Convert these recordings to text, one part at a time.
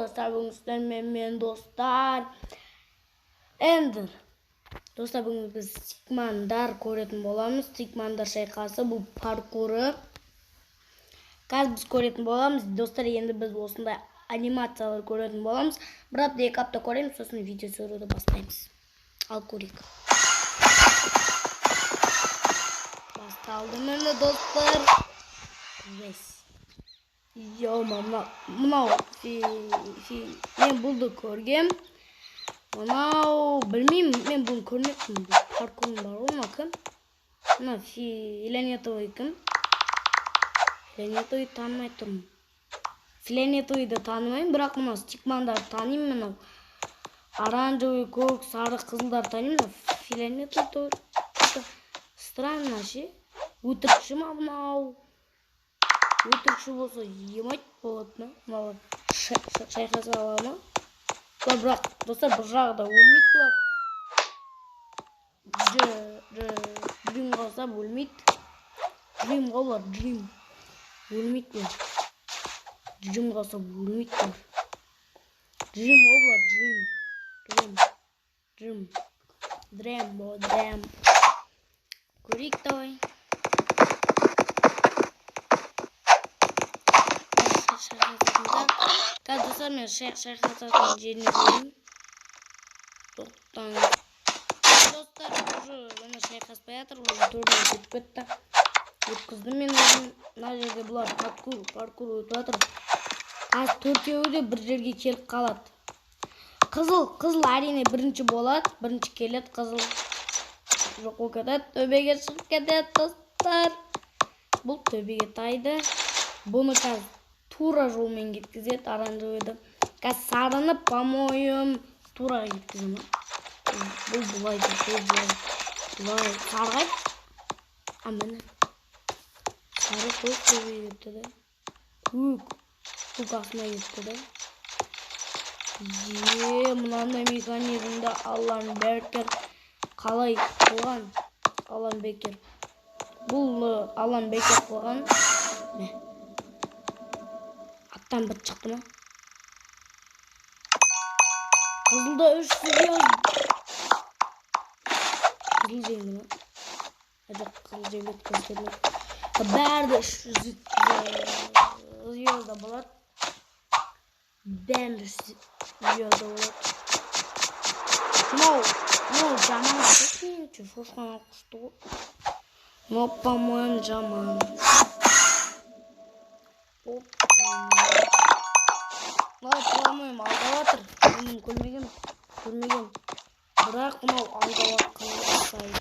dostlar, bugün sizlerle dostlar. Ender. Dostlar, bugün biz Stickman'дар ko'rетін bolamız. Stickman'дар шайқасы bu parkuru. Қазір biz ko'rетін bolamız. Dostlar, endi biz осындай анимациялар ko'rетін bolamız. Bir hafta, 2 hafta ko'ramiz, so'ng video түсіруді бастаймыз. Al көрейік. Басталды міне достар. Yo mama, mынау мен бұлды көргем. Мынау білмеймін, мен бұны көрмеппін. Бұл паркурым бар ғой, мына кім? Мына Фиолетовый кім? Фиолетовый танымай тұрмын. Фиолетовыйды танымаймын, бірақ мына Stickman'дарды танимын. Мынау оранжевый, көк, сары, қызылдар танимын. Фиолетовый странно ше. Өтірікші ма мынау? Өтірікші болса емайт болады ма? Шайқаса ала ма? Бірақ достар, бір жағы да өлмейді бұлар. Дрим қалса өлмейді. Дрим қалар, дрим. Өлмейді бұлар. Дрим қалса өлмейді бұлар. Дрим қалар, дрим. Дрим. Көрейік давай. Қазір достар, мен шайқасатын жеріне қойым. Тоқтаңыз. Достар, уже шайқаспай жатыр, уже төріне кетіп кетті. Өткіздім мен өзім. Мына жерде бұлар паркур өтіп жатыр. Қазір төртеуі де бір жерге келіп қалады. Қызыл әрине бірінші болады, бірінші келеді қызыл. Жоқ ол кетеді, төбеге шығып кетеді достар. Бұл төбеге тайды. Бұны қазір тура жолмен кеткізеді, оранжевыйды. Қазір сарыны, по-моему, тура кеткіземін. Бұл бұлай. Сарғай. Міне. Сары көк төбеге кетті де. Көк астына кетті де. Мынандай механизмді Аллан Бекер қалай қылған? Аллан Бекер. Бұл Аллан Бекер қылған. Аттан бір шықты ма? Қызылда 3 звезд. Қызыл жеңді ма? Жоқ, қызыл жеңді, қызыл жеңді. Бәрді 3 звезда болады. Бәрді 3 звезда болады. Мынау жаман кеткен, шошқан құшты ғой. Но, по-моему, жаман. По-моему, алдаватыр. Мен көрмеген. Бірақ мынау алдаватқан сайты.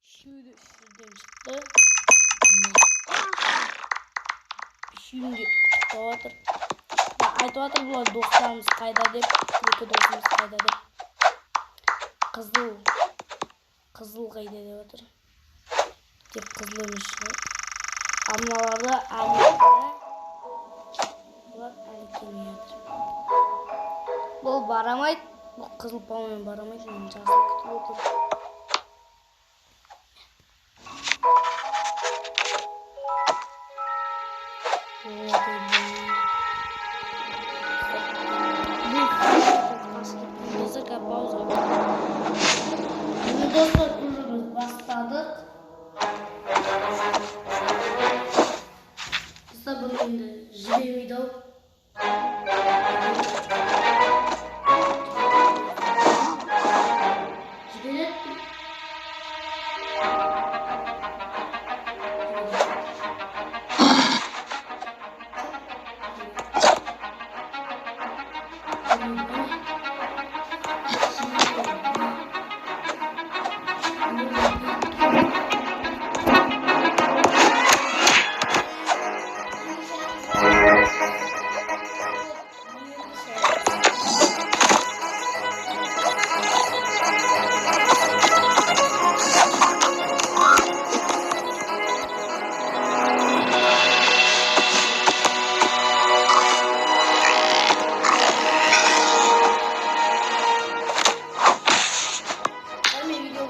Şimdi şuradan çıktı. Şimdi aldavatır. Айтыватыр бұлар достарымыз қайда деп, екі досымыз қайда деп. Қызыл қайда деп отыр. Тек қызыл емес шығар. Амналарды бұлар әлі келмей жатыр. Бұл барамайды. Бұл қызыл паумен барамайды. Мен жасыл күтіп отыр. Dostlar, turumuz başladık. Dostlar, bu şimdi video.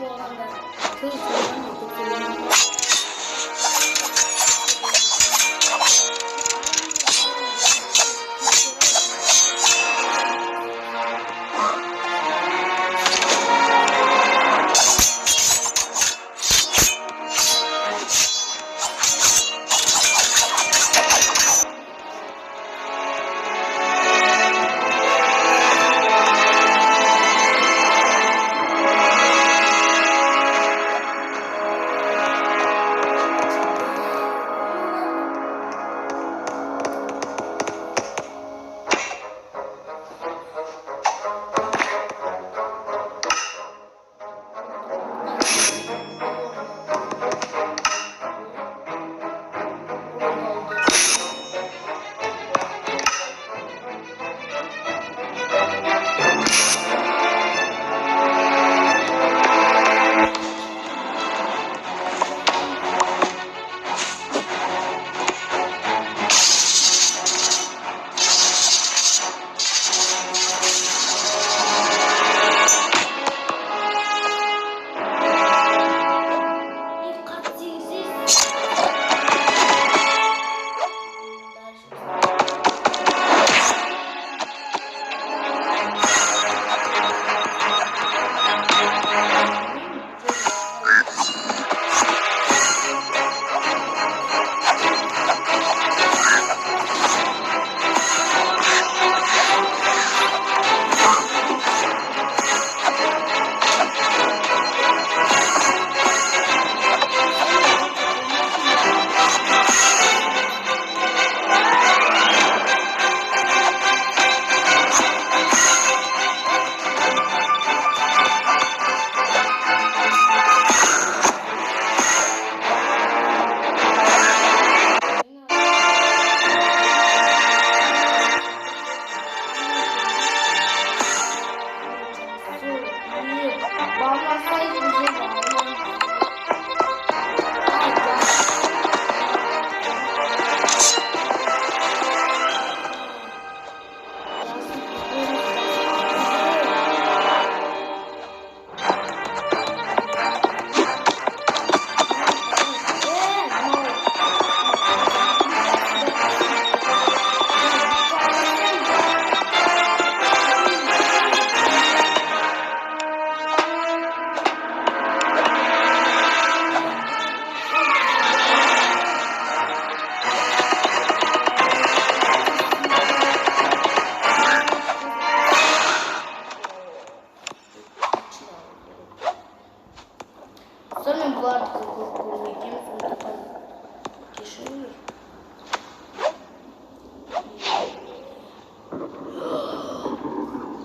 bu alanda.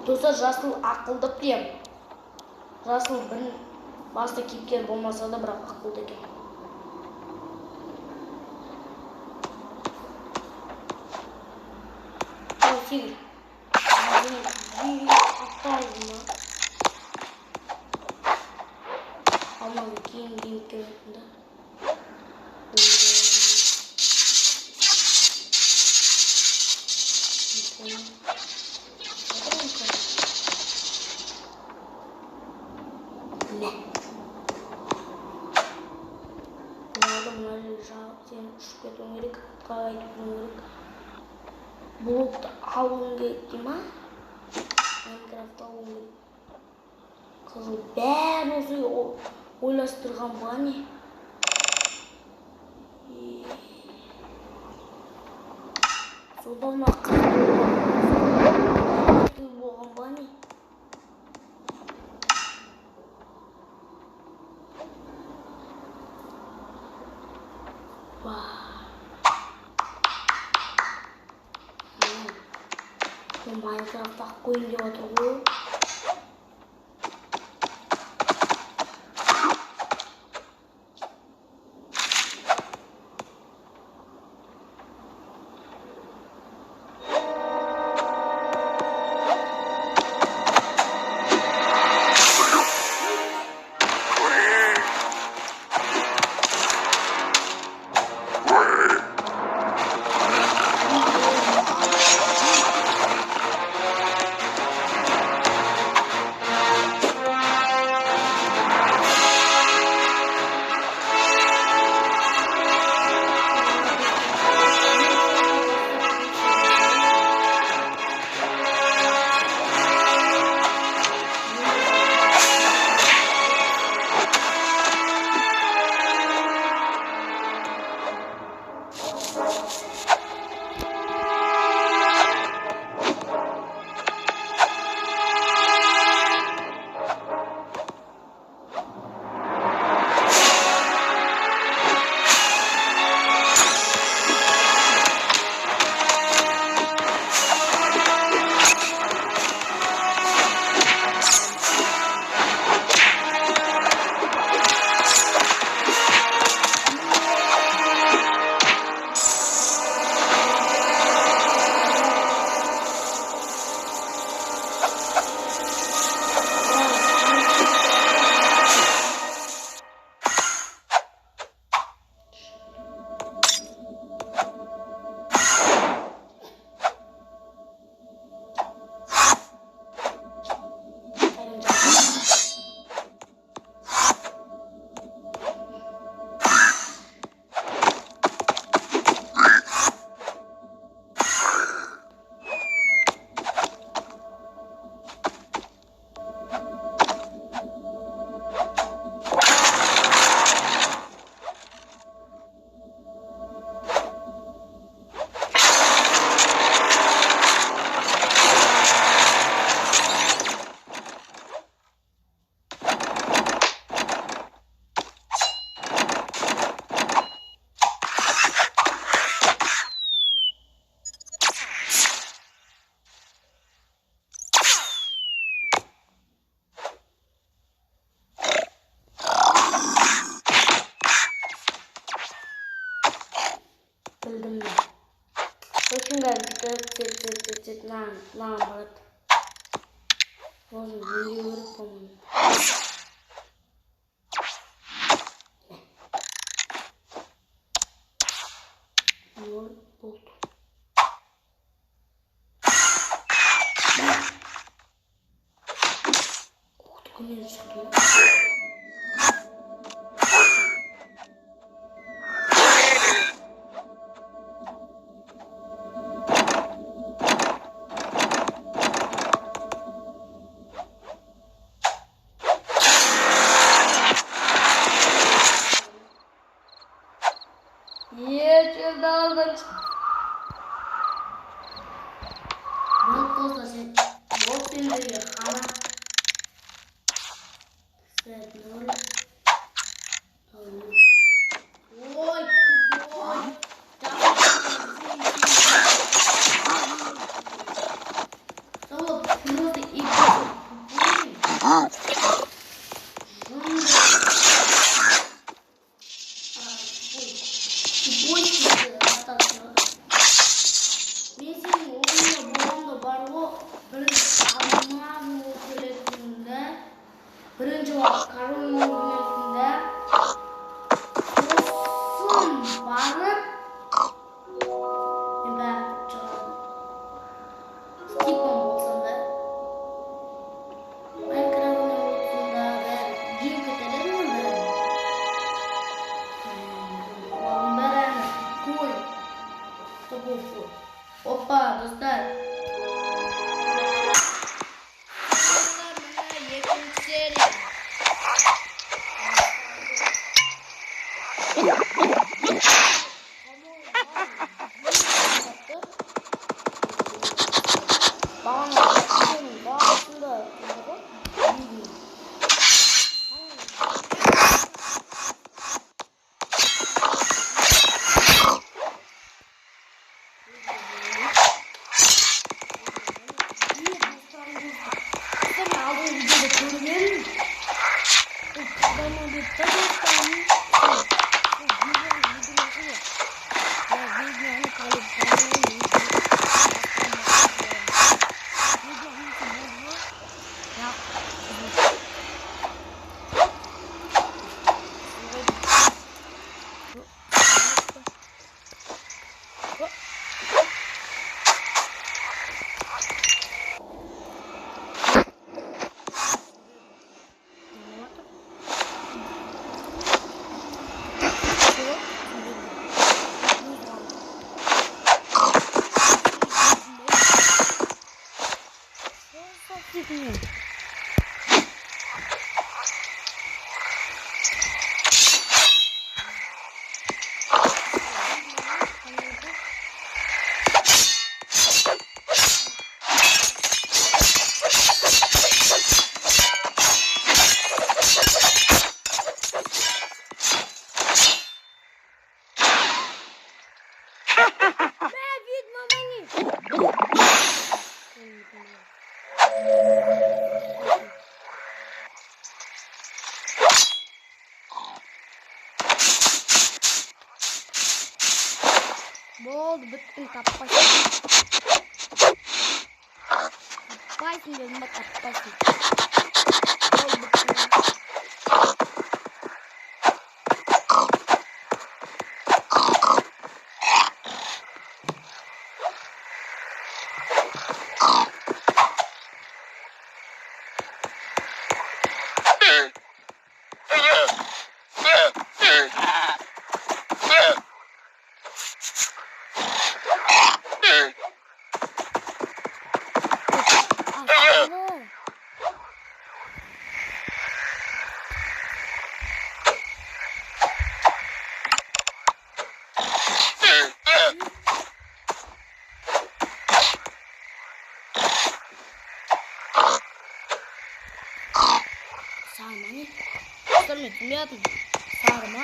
Достар, жасыл ақылды прем. Жасыл бір басты кейіпкер болмаса да, бірақ ақылды екен. Сегіз. Алмады кейін келетінді. Ұшып кетуім керек, қалай кетуім керек. Блокты алуым керек дей ма? Майнкрафтты алуым керек. Қызыл бәрін осы ойластырған ба не? Содан ақылды болған ба не? Майнкрафт ақ қойын деп отыр ғой. Set. Lan barat. Oğlum yürüyorum falan. Ne oldu? Koltuğum yaşıyor. Yeşil dalga çık. Bol tozla sen. Bol sindiriyor ama. Sen ne olur? Oy. Tamam. Şurada ip. Birinci vaqt qarun o'rnasida to'sin barib nima chiqadi. Stipon bo'lsanda Minecraft'ni o'rtasida jin ko'taradi barani qo'y. Опа, do'stlar. Болды, бүттің таппайсың. Таппайсың дедім ба, таппайсың. Болды, бүттің. Sarma. Sarma bilmiyordum. Sarma.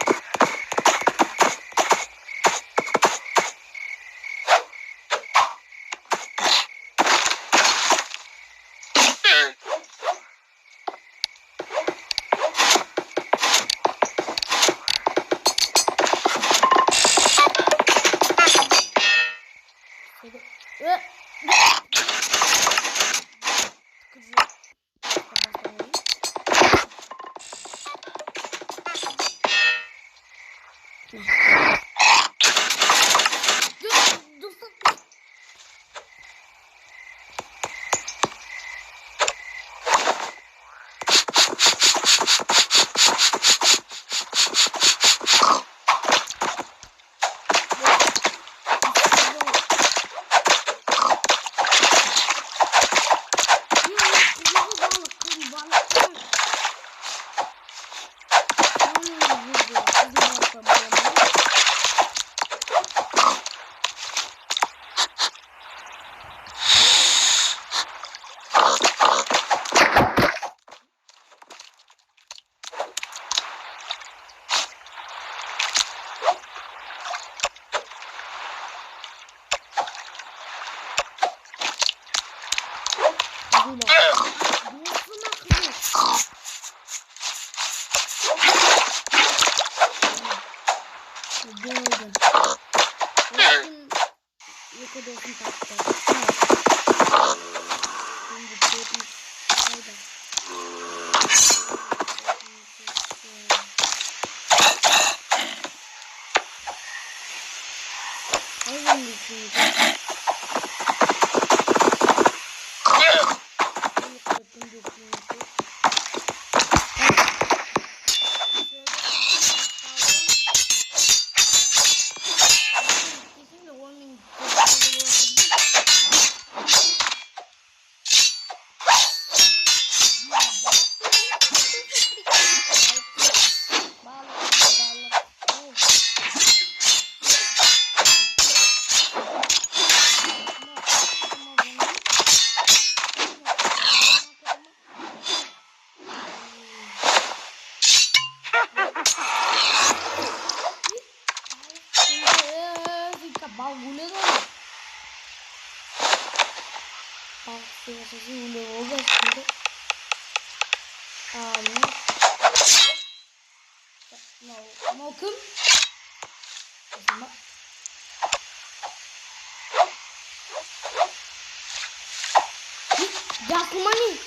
Just money.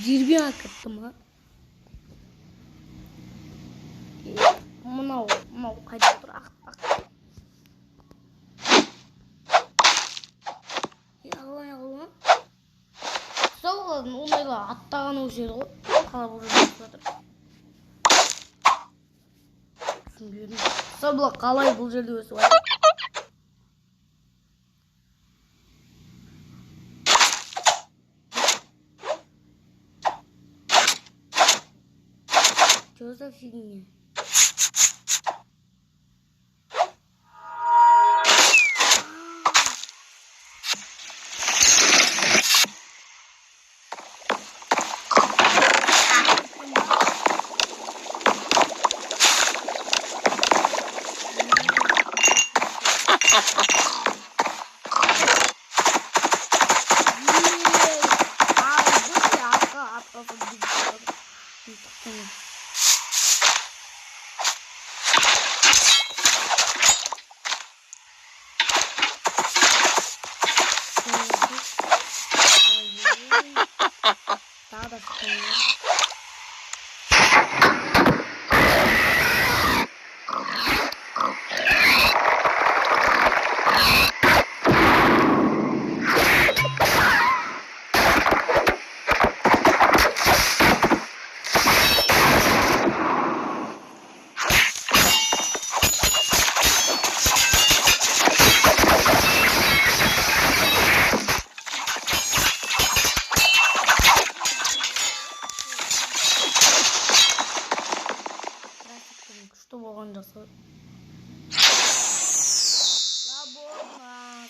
Jirbi akıttım ha. Mınау қайда тұр ақпақ. Алла. Сол ондайла аттаған өшеді ғой. Қалап жүріп жатыр. Түсінбедім. Сол қалай бұл жерде өсіп жатыр. Что за фигня?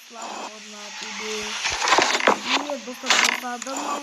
Свободно тебе. Нет, достаточно домой.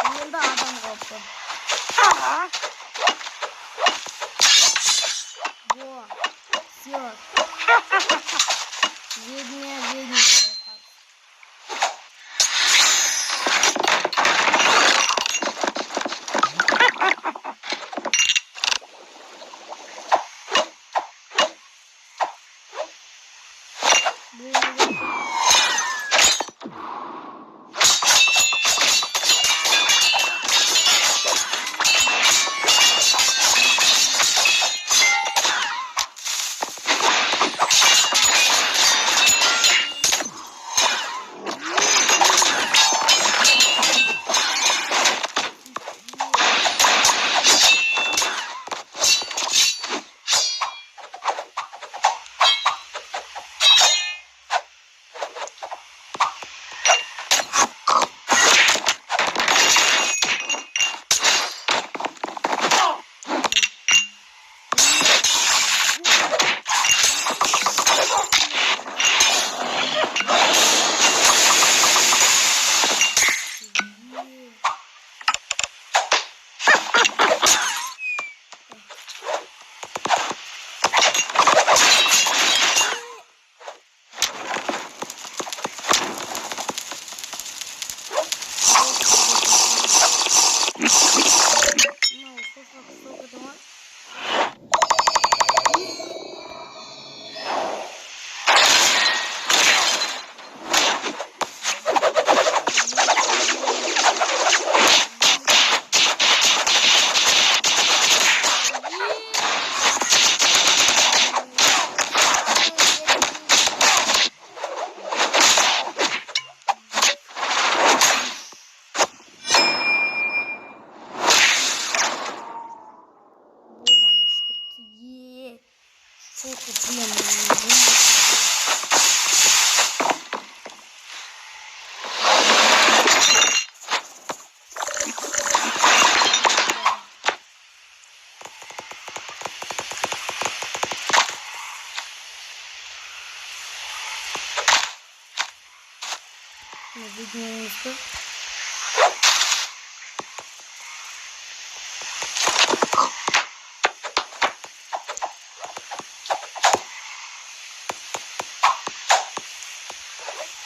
Yanında adam koptu. Bu. Все. Виднее. Виднеется.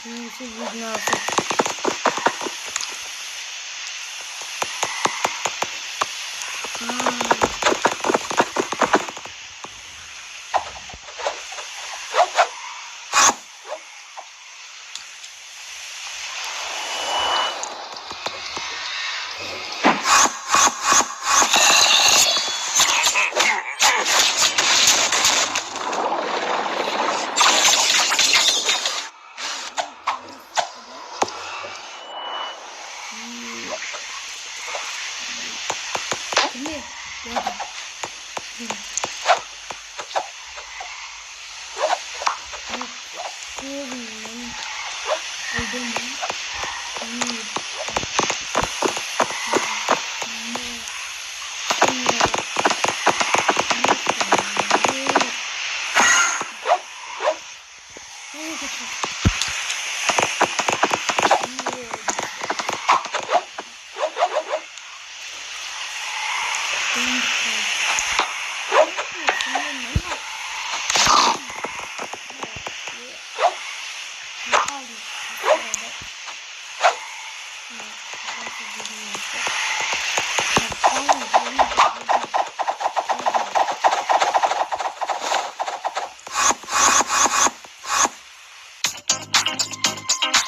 Не видно.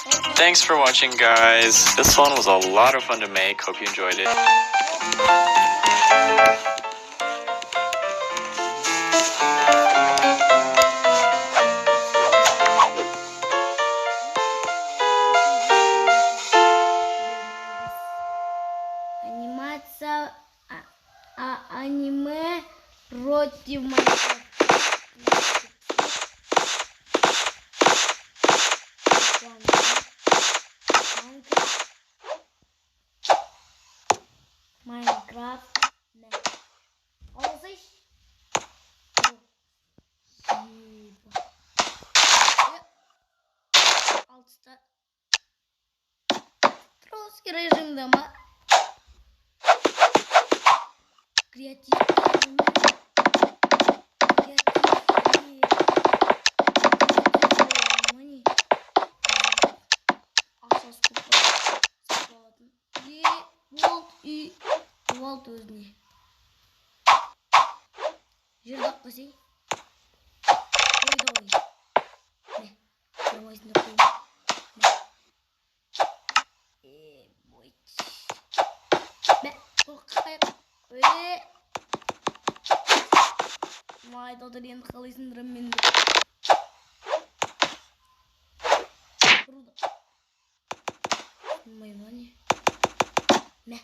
Thanks for watching, guys. This one was a lot of fun to make. Hope you enjoyed it. Анимация аниме против Майнкрафта. Майнкрафт. Алсайш. Алтыста. Троский режимде ма? Креатив. Волт өзіне. Жердақ қосей. Қойды ой. Мә, қоймайсында қойма. Бойт. Мә, қойқайық. Майды отыр енді қалайсындырым менді. Құруда. Қоймайма не? Мә.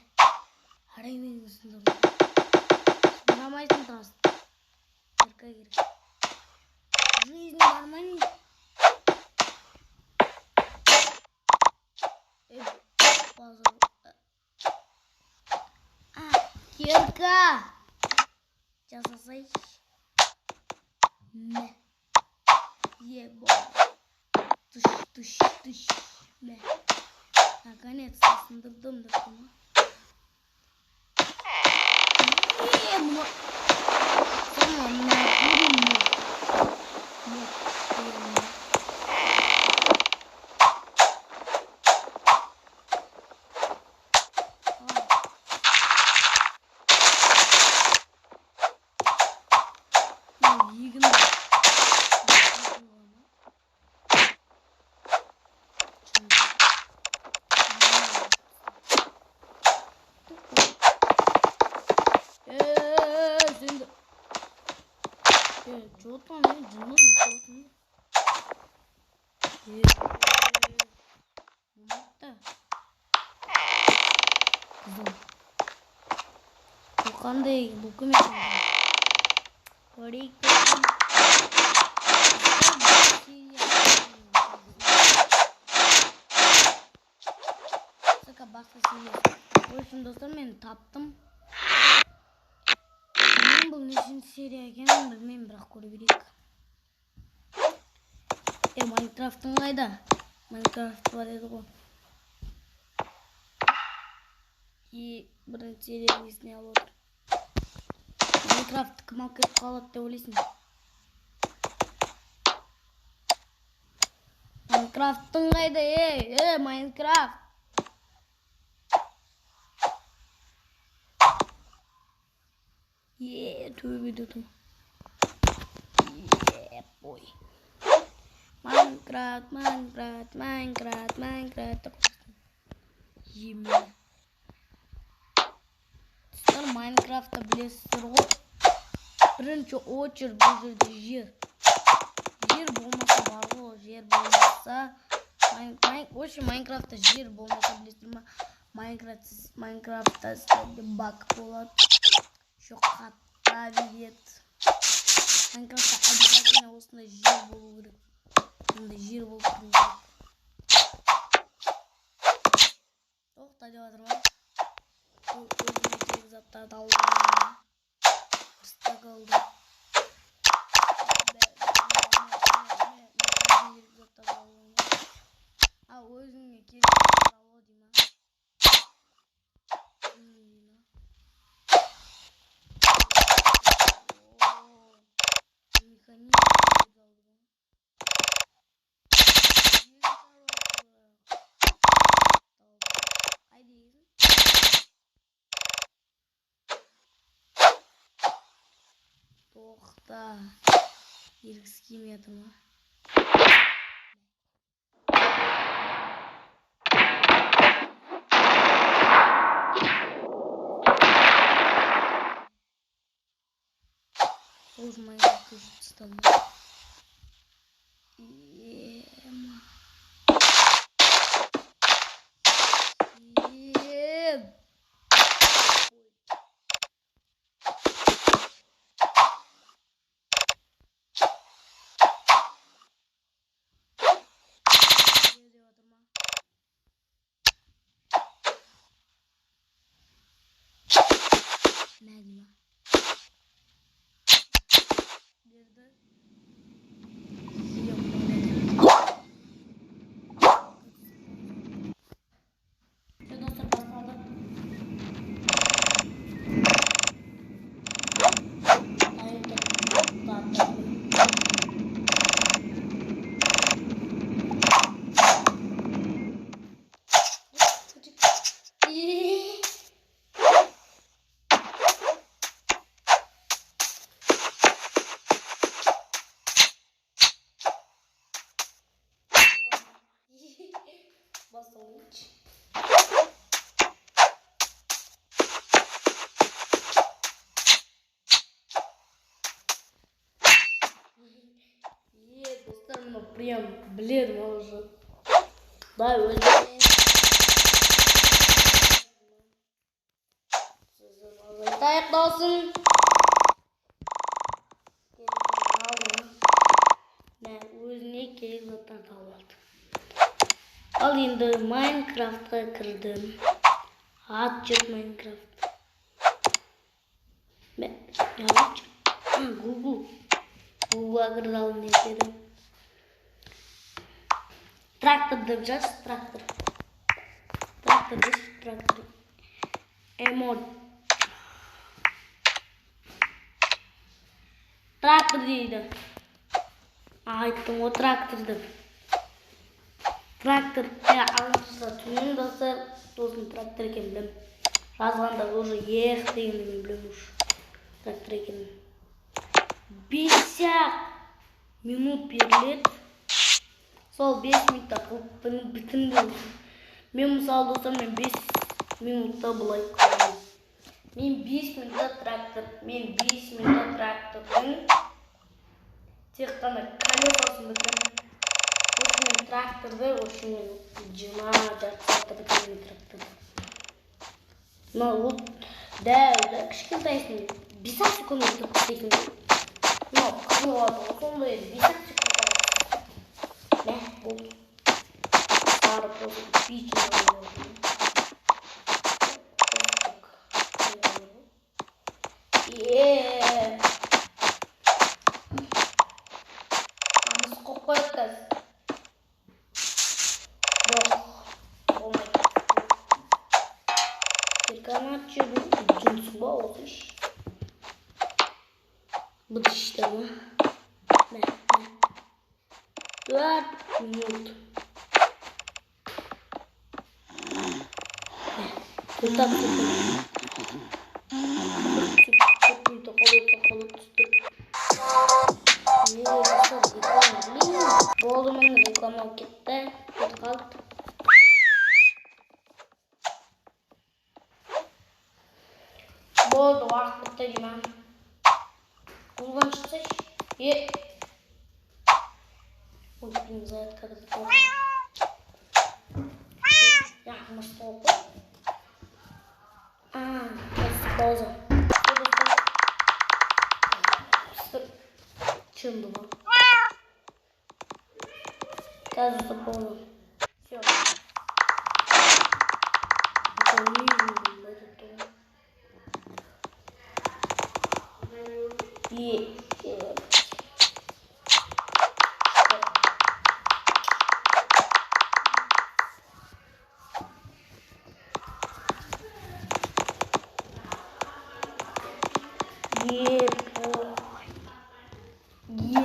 Арай менің сындырды. Сұрамайсын тұрасың. Арқа керек. Жизнь бар ма не? Базар. Кирка. Жасасай. Мә. Ебай. Тыш. Мә. Наконец-то сындырдым да kuma. Мына. Самана уруму. Нет. Что-то не думаю, Bu qanday dokument? Oysun dostlar, men taptım. Men bu nechінші seriya ekanini bilmayman, biroq ko'rib beraylik. Minecraft'ın qayda? Minecraft var edi qo'y. Birinchi seriyasini olib o'tir. Minecraft kim olib ketib qoladi deb o'ylaysan? Minecraft'ın qayda? Minecraft. Tövbe dedim. Boy. Minecraft. Yemin. Sizlar Minecraft'ta bilasizlar ғой. Birinchi очередь bu yerda yer. Yer bo'lmasa borg'u, yer bo'lmasa Minecraft'ta yer bo'lmasa bilasizlarmi? Minecraft'ta sizlarga bug bo'ladi. Shu qatta bilet. Minecraft'ta обязательно осындай жер болу керек. Ондай жер болып тұру керек. Тоқта деп жатырмын. Ол өзіме керек заттарды алды. Стак алды. Өзіңе керек заттарды алу деймін. Тоқта. Еріксіз келмей жатыр ма? тоже Майнкрафт уже стал. Nerede? Nerede? Yok, nerede? Şu dostlar basmalı. Basalım hiç. Dostlar bunu прям бледно уже. Да, öyle. Ayakta olsun. Ben özüne gerek zaten kalmadı. Al şimdi Minecraft'a kırdım. Açık Minecraft. Ben yavaş. Google'a kıralım dedim. Traktör yapacağız. Traktör. Traktör. Emot. Traktör değildi. Ayıttım o traktördu. Traktör. Alışsa tüm dostlar. Dostum traktör ekenim. Razganda уже эх дегенді білем уж. Трактор екенін. 50 минут беріледі. Сол 5 минутта қылып бітінді. Мен мысалы достар, мен 5 минутта бұлай қылдым. Мен 5 минутта трактордың тек қана колесасын бітірдім. Осымен тракторды, осымен 20 жарты бітірдім тракторды. Но вот, да, кішкентайсың, 5 секунд өтіп істейтін. Но қылуады, сондай 5 секунд өтіп. Мә, болды. Сары болды, пичін болды. Амыз қоқ қойып қаз. Жоқ, болмайды. Kanatçı bu cinsi bu olmuş. Bu işte bu. Ne? 4 minut. Tutak tutak. Boldu mu reklama gitti. Kaldı. Болды, уақыт бітті деймін. Гуглдан шықсайшы. Ой, блин, за это как это тоже. Я, может, толку? Пауза. Чем было? Кажется, пауза. Все. Это не видно, это тоже.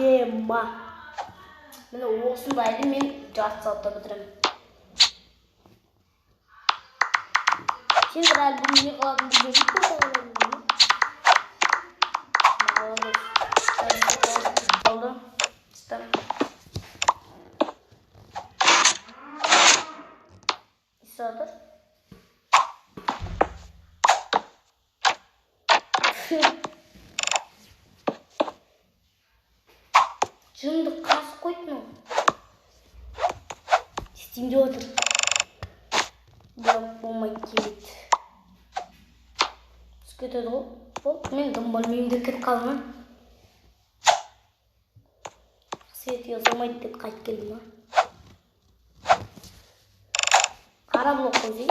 Ема. Міне осындайды мен жарты сағатта бітіремін. Сен бір әлбір не қалатын білдерді көші oldu. İşte. İsadır. Жынды қасып қойды мынау. Істейін деп отыр. Бірақ болмайды келеді. Түсіп кетеді ғой. Болды, мен дымбалмен кетіп қалдым. Светке ұзамайды деп қайтып келдім. Қара блок қойсай.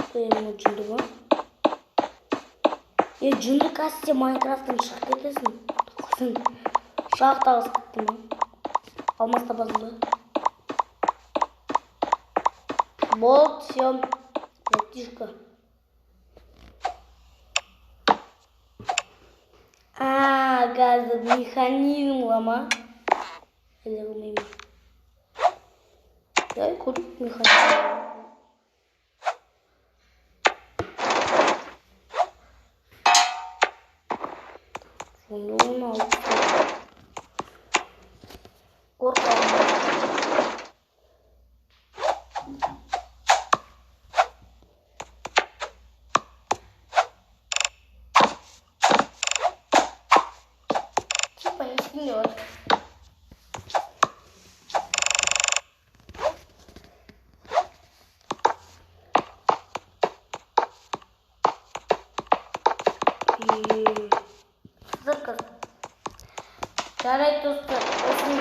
Қойымын жүнді ба. Жүнді кәсте Майнкрафттан шығып кетесің. Құсын шақта қыз кеттім. Алмас табасың ба? Болды, все. Братишка. Қазір механизм лама. Әлі қылмаймын. Көріп механизм. Onu aldım. Korkağım. Типа не снет. Жарайды достар, осының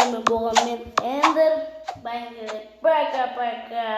видеоны болған мен Эндер. Пока-пока.